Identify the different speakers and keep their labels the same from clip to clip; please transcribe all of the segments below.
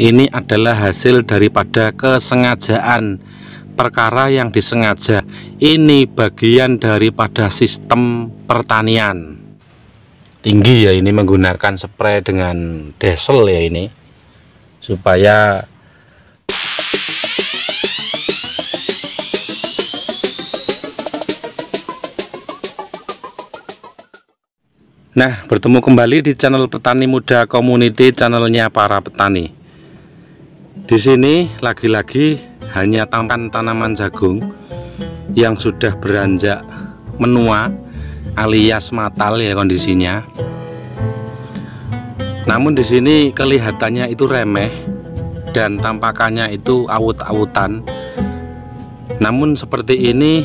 Speaker 1: Ini adalah hasil daripada kesengajaan, perkara yang disengaja. Ini bagian daripada sistem pertanian. Tinggi ya, ini menggunakan spray dengan diesel ya, ini supaya Nah, bertemu kembali di channel Petani Muda Community, channelnya para petani. Di sini lagi-lagi hanya tampan tanaman jagung yang sudah beranjak menua alias matal ya kondisinya. Namun di sini kelihatannya itu remeh dan tampakannya itu awut-awutan. Namun seperti ini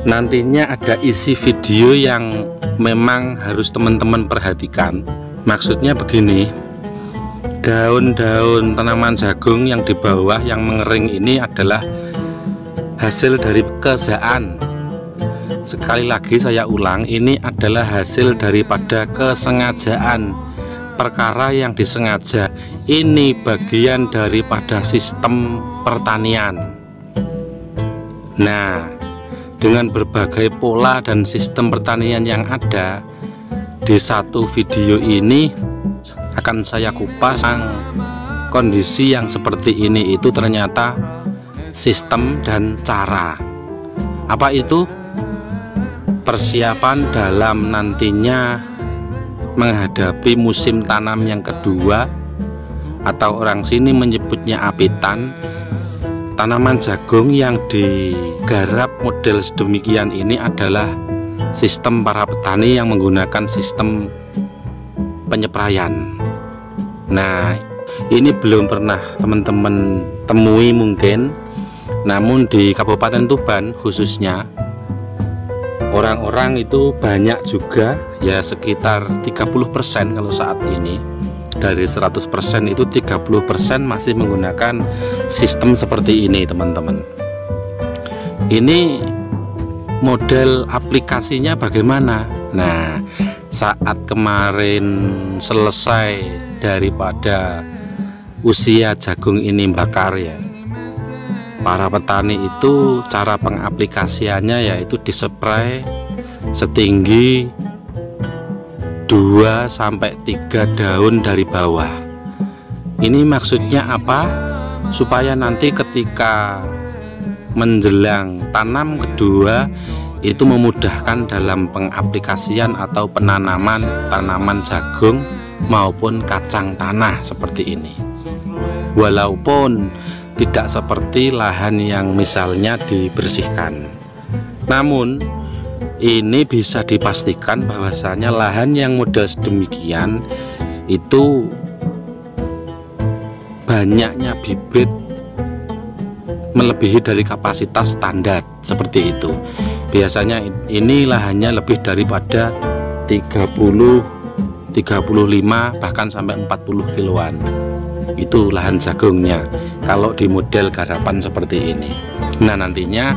Speaker 1: nantinya ada isi video yang memang harus teman-teman perhatikan. Maksudnya begini, daun-daun tanaman jagung yang di bawah yang mengering ini adalah hasil dari kesengajaan. Sekali lagi saya ulang, ini adalah hasil daripada kesengajaan, perkara yang disengaja. Ini bagian daripada sistem pertanian. Nah, dengan berbagai pola dan sistem pertanian yang ada di satu video ini akan saya kupas kondisi yang seperti ini itu ternyata sistem dan cara. Apa itu? Persiapan dalam nantinya menghadapi musim tanam yang kedua, atau orang sini menyebutnya apitan. Tanaman jagung yang digarap model sedemikian ini adalah sistem para petani yang menggunakan sistem penyepraian. Nah, ini belum pernah teman-teman temui mungkin, namun di Kabupaten Tuban khususnya orang-orang itu banyak juga ya, sekitar 30% kalau saat ini. Dari 100% itu 30% masih menggunakan sistem seperti ini teman-teman. Ini model aplikasinya bagaimana? Nah, saat kemarin selesai daripada usia jagung ini bakar ya, para petani itu cara pengaplikasiannya yaitu dispray setinggi 2-3 daun dari bawah. Ini maksudnya apa? Supaya nanti ketika menjelang tanam kedua itu memudahkan dalam pengaplikasian atau penanaman tanaman jagung maupun kacang tanah seperti ini. Walaupun tidak seperti lahan yang misalnya dibersihkan, namun ini bisa dipastikan bahwasanya lahan yang model sedemikian itu banyaknya bibit melebihi dari kapasitas standar seperti itu. Biasanya ini lahannya lebih daripada 30, 35 bahkan sampai 40 kiloan. Itu lahan jagungnya kalau di model garapan seperti ini. Nah, nantinya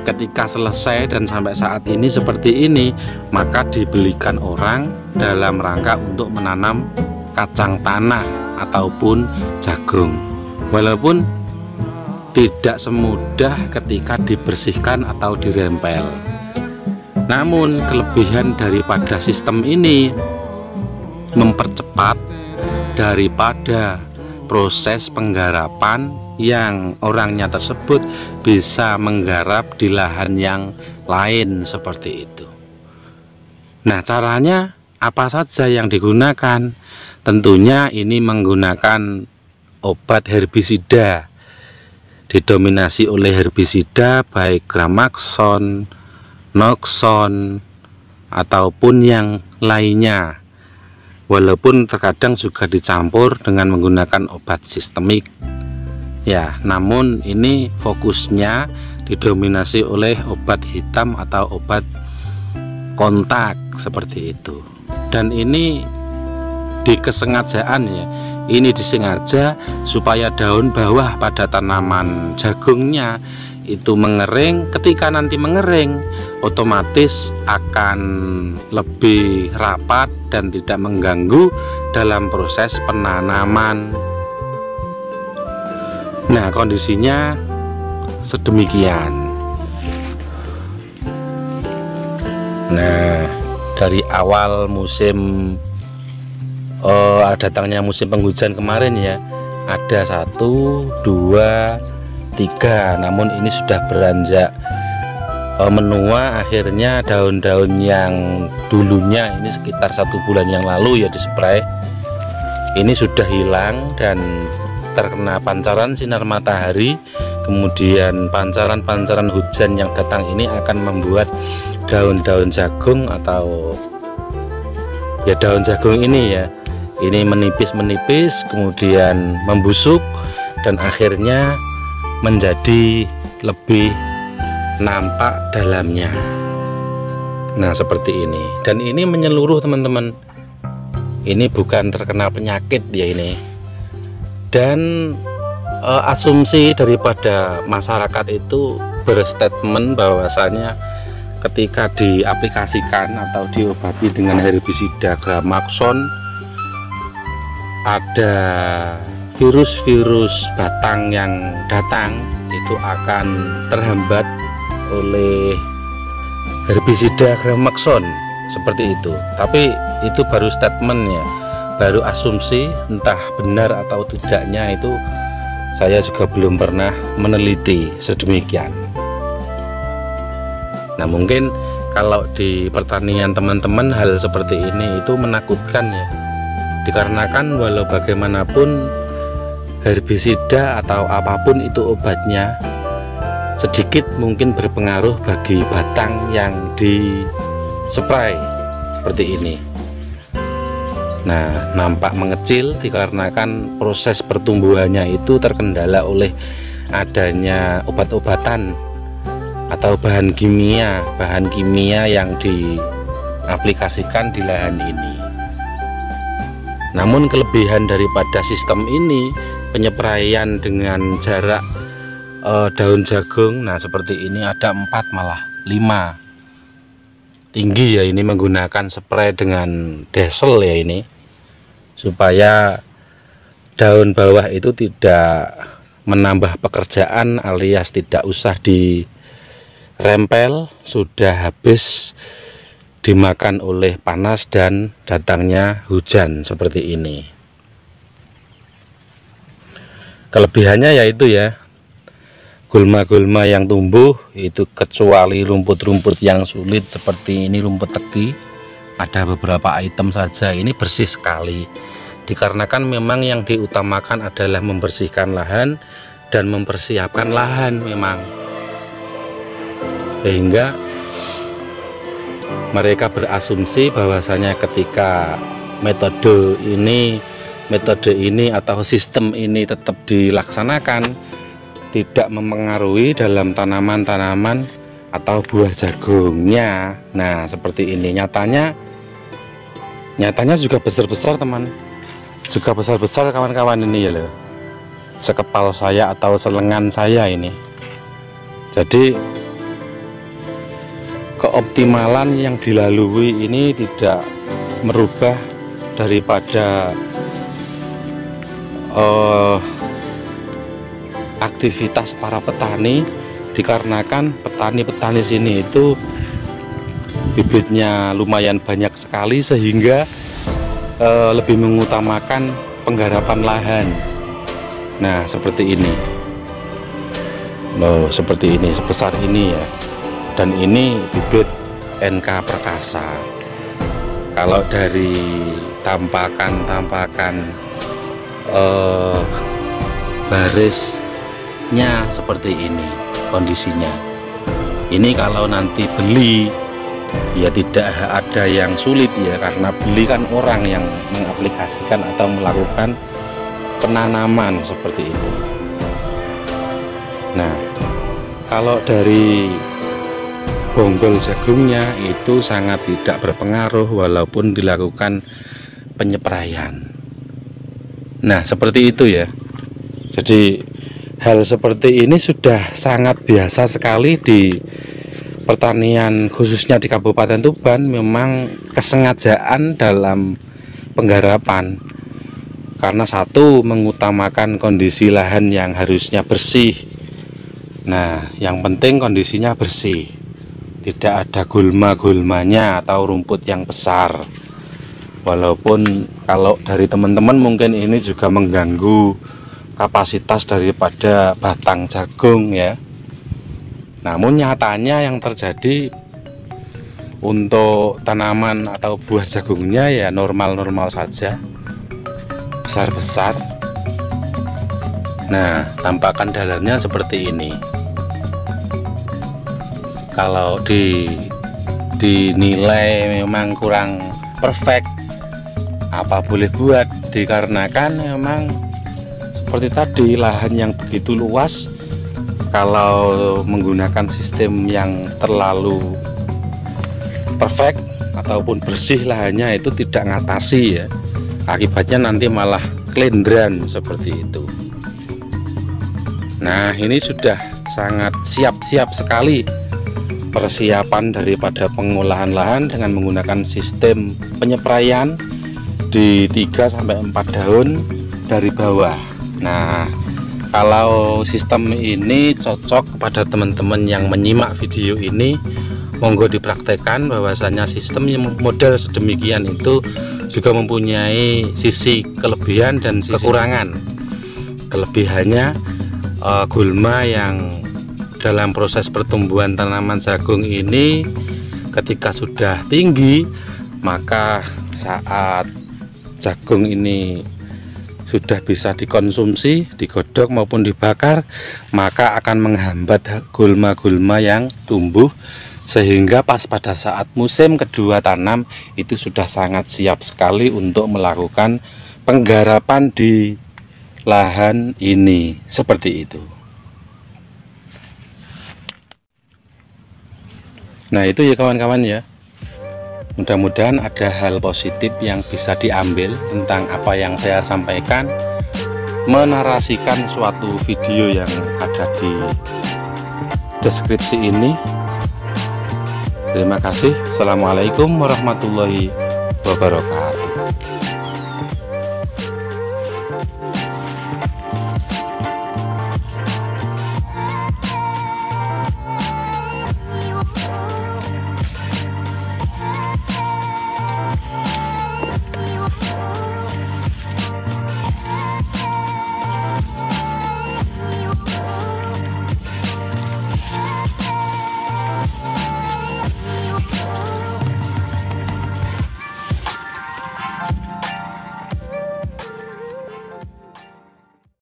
Speaker 1: ketika selesai dan sampai saat ini seperti ini, maka dibelikan orang dalam rangka untuk menanam kacang tanah ataupun jagung. Walaupun tidak semudah ketika dibersihkan atau dirempel, namun kelebihan daripada sistem ini mempercepat daripada proses penggarapan yang orangnya tersebut bisa menggarap di lahan yang lain seperti itu. Nah, caranya apa saja yang digunakan? Tentunya ini menggunakan obat herbisida, didominasi oleh herbisida baik Gramaxon, Noxon ataupun yang lainnya. Walaupun terkadang juga dicampur dengan menggunakan obat sistemik ya, namun ini fokusnya didominasi oleh obat hitam atau obat kontak seperti itu. Dan ini dikesengajaan ya, ini disengaja supaya daun bawah pada tanaman jagungnya itu mengering. Ketika nanti mengering, otomatis akan lebih rapat dan tidak mengganggu dalam proses penanaman Nah, kondisinya sedemikian. Nah, dari awal musim datangnya musim penghujan kemarin ya, ada 1, 2, 3, namun ini sudah beranjak menua. Akhirnya daun-daun yang dulunya ini sekitar 1 bulan yang lalu ya dispray, ini sudah hilang dan terkena pancaran sinar matahari, kemudian pancaran-pancaran hujan yang datang ini akan membuat daun-daun jagung atau ya daun jagung ini ya, ini menipis, kemudian membusuk dan akhirnya menjadi lebih nampak dalamnya. Nah, seperti ini, dan ini menyeluruh teman-teman, ini bukan terkena penyakit ya ini. Dan asumsi daripada masyarakat itu berstatement bahwasanya ketika diaplikasikan atau diobati dengan herbisida Gramaxon, ada virus-virus batang yang datang itu akan terhambat oleh herbisida Gramaxon, seperti itu. Tapi itu baru statement ya, baru asumsi, entah benar atau tidaknya itu saya juga belum pernah meneliti sedemikian. Nah, mungkin kalau di pertanian teman-teman hal seperti ini itu menakutkan ya, dikarenakan walau bagaimanapun herbisida atau apapun itu obatnya sedikit mungkin berpengaruh bagi batang yang di-spray seperti ini. Nah, nampak mengecil dikarenakan proses pertumbuhannya itu terkendala oleh adanya obat-obatan atau bahan kimia yang diaplikasikan di lahan ini. Namun kelebihan daripada sistem ini, penyepraian dengan jarak daun jagung, nah seperti ini ada 4 malah 5 tinggi ya, ini menggunakan spray dengan diesel ya ini, supaya daun bawah itu tidak menambah pekerjaan alias tidak usah dirempel, sudah habis dimakan oleh panas dan datangnya hujan seperti ini. Kelebihannya yaitu ya, gulma-gulma yang tumbuh itu kecuali rumput-rumput yang sulit seperti ini, rumput teki, ada beberapa item saja, ini bersih sekali. Dikarenakan memang yang diutamakan adalah membersihkan lahan dan mempersiapkan lahan memang, sehingga mereka berasumsi bahwasanya ketika metode ini atau sistem ini tetap dilaksanakan, tidak mempengaruhi dalam tanaman-tanaman atau buah jagungnya. Nah, seperti ini. Nyatanya juga besar-besar teman, juga besar-besar kawan-kawan ini ya loh, sekepal saya atau selengan saya ini. Jadi keoptimalan yang dilalui ini tidak merubah daripada aktivitas para petani, dikarenakan petani-petani sini itu bibitnya lumayan banyak sekali, sehingga lebih mengutamakan penggarapan lahan. Nah, seperti ini loh, seperti ini, sebesar ini ya, dan ini bibit NK Perkasa. Kalau dari tampakan barisnya seperti ini kondisinya. Ini kalau nanti beli ya tidak ada yang sulit ya, karena beli kan orang yang mengaplikasikan atau melakukan penanaman seperti itu. Nah, kalau dari bonggol jagungnya itu sangat tidak berpengaruh walaupun dilakukan penyepraian. Nah, seperti itu ya. Jadi hal seperti ini sudah sangat biasa sekali di pertanian, khususnya di Kabupaten Tuban. Memang kesengajaan dalam penggarapan Karena satu, mengutamakan kondisi lahan yang harusnya bersih. Nah, yang penting kondisinya bersih, tidak ada gulma-gulmanya atau rumput yang besar. Walaupun kalau dari teman-teman mungkin ini juga mengganggu kapasitas daripada batang jagung ya. Namun nyatanya yang terjadi untuk tanaman atau buah jagungnya ya normal-normal saja, besar-besar. Nah, tampakan dalamnya seperti ini. Kalau dinilai memang kurang perfect, apa boleh buat, dikarenakan memang seperti tadi lahan yang begitu luas. Kalau menggunakan sistem yang terlalu perfect ataupun bersih lahannya itu tidak ngatasi ya, akibatnya nanti malah kelendran seperti itu. Nah, ini sudah sangat siap sekali persiapan daripada pengolahan lahan dengan menggunakan sistem penyepraian di 3-4 daun dari bawah. Nah, kalau sistem ini cocok kepada teman-teman yang menyimak video ini, monggo dipraktekkan. Bahwasanya sistem yang model sedemikian itu juga mempunyai sisi kelebihan dan sisi kekurangan. Kelebihannya gulma yang dalam proses pertumbuhan tanaman jagung ini ketika sudah tinggi, maka saat jagung ini sudah bisa dikonsumsi, digodok maupun dibakar, maka akan menghambat gulma-gulma yang tumbuh, sehingga pas pada saat musim kedua tanam itu sudah sangat siap sekali untuk melakukan penggarapan di lahan ini, seperti itu. Nah, itu ya kawan-kawan ya. Mudah-mudahan ada hal positif yang bisa diambil tentang apa yang saya sampaikan, menarasikan suatu video yang ada di deskripsi ini. Terima kasih. Assalamualaikum warahmatullahi wabarakatuh.